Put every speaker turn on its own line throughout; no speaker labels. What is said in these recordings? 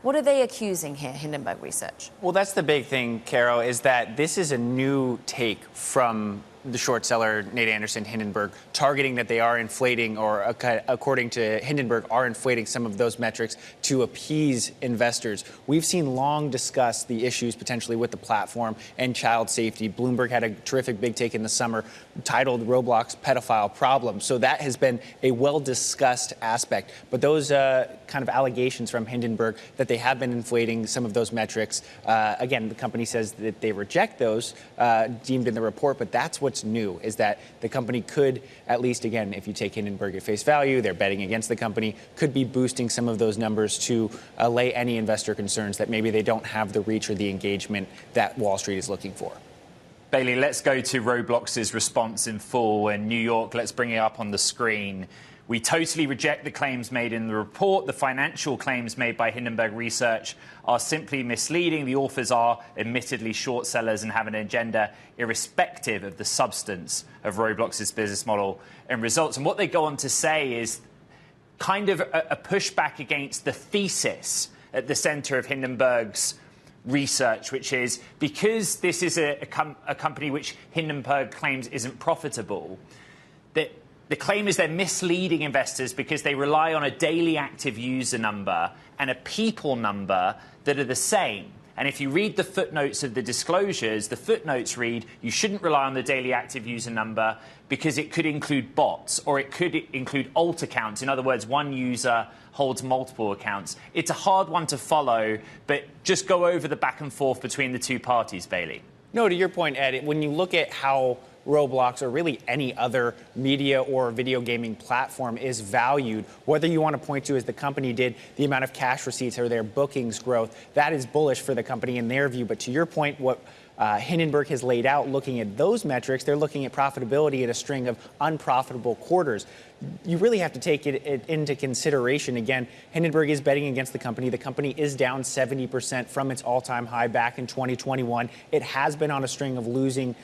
What are they accusing here, Hindenburg Research?
Well, that's the big thing, Caro, is that this is a new take from the short seller, Nate Anderson, Hindenburg, targeting that they are inflating, or according to Hindenburg, are inflating some of those metrics to appease investors. We've seen long discuss the issues potentially with the platform and child safety. Bloomberg had a terrific big take in the summer titled Roblox Pedophile Problem. So that has been a well-discussed aspect. But those kind of allegations from Hindenburg that they have been inflating some of those metrics, again, the company says that they reject those deemed in the report, but that's what's new, is that the company could, at least, again, if you take Hindenburg at face value, they're betting against the company, could be boosting some of those numbers to allay any investor concerns that maybe they don't have the reach or the engagement that Wall Street is looking for.
Bailey, let's go to Roblox's response in full. In New York, let's bring it up on the screen. We totally reject the claims made in the report. The financial claims made by Hindenburg Research are simply misleading. The authors are admittedly short sellers and have an agenda irrespective of the substance of Roblox's business model and results. And what they go on to say is kind of a pushback against the thesis at the center of Hindenburg's research, which is because this is a company which Hindenburg claims isn't profitable, that the claim is they're misleading investors because they rely on a daily active user number and a people number that are the same. And if you read the footnotes of the disclosures, the footnotes read you shouldn't rely on the daily active user number because it could include bots or it could include alt accounts. In other words, one user holds multiple accounts. It's a hard one to follow, but just go over the back and forth between the two parties, Bailey.
No, to your point, Ed, when you look at how Roblox or really any other media or video gaming platform is valued, whether you want to point to, as the company did, the amount of cash receipts or their bookings growth, that is bullish for the company in their view. But to your point, what Hindenburg has laid out, looking at those metrics, they're looking at profitability in a string of unprofitable quarters. You really have to take it into consideration. Again, Hindenburg is betting against the company. The company is down 70% from its all-time high back in 2021. It has been on a string of losing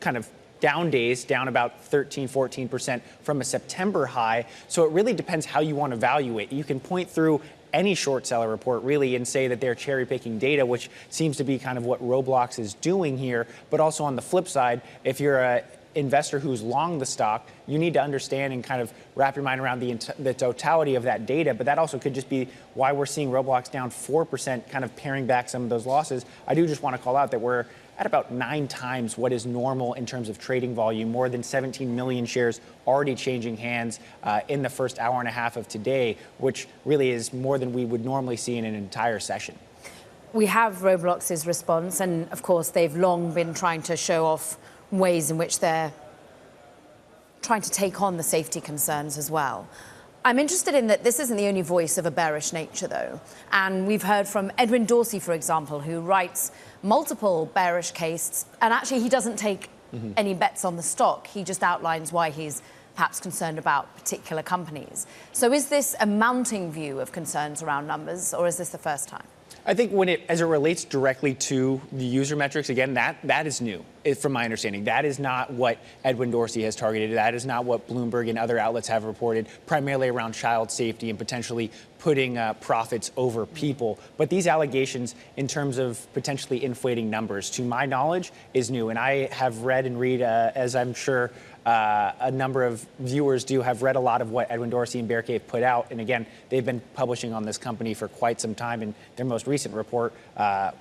kind of down days, down about 13-14% from a September high. So it really depends how you want to value it. You can point through any short seller report really and say that they're cherry picking data, which seems to be kind of what Roblox is doing here. But also on the flip side, if you're a investor who's long the stock, you need to understand and kind of wrap your mind around the totality of that data. But that also could just be why we're seeing Roblox down 4%, kind of paring back some of those losses. I do just want to call out that we're at about 9 times what is normal in terms of trading volume, more than 17 million shares already changing hands in the first hour and a half of today, which really is more than we would normally see in an entire session.
We have Roblox's response, and of course they've long been trying to show off ways in which they're trying to take on the safety concerns as well. I'm interested in that this isn't the only voice of a bearish nature, though. And we've heard from Edwin Dorsey, for example, who writes multiple bearish cases. And actually, he doesn't take any bets on the stock. He just outlines why he's perhaps concerned about particular companies. So is this a mounting view of concerns around numbers, or is this the first time?
I think as it relates directly to the user metrics, again, that is new, from my understanding. That is not what Edwin Dorsey has targeted. That is not what Bloomberg and other outlets have reported, primarily around child safety and potentially putting profits over people. But these allegations, in terms of potentially inflating numbers, to my knowledge, is new. And I have read and read, as I'm sure a number of viewers do, have read a lot of what Edwin Dorsey and Bear Cave put out. And again, they've been publishing on this company for quite some time. And their most recent report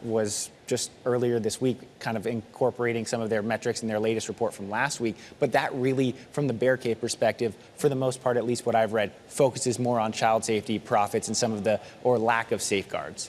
was just earlier this week, kind of incorporating some of their metrics in their latest report from last week. But that really, from the Bear Cave perspective, for the most part, at least what I've read, focuses more on child safety, profits, and some of the, or lack of safeguards.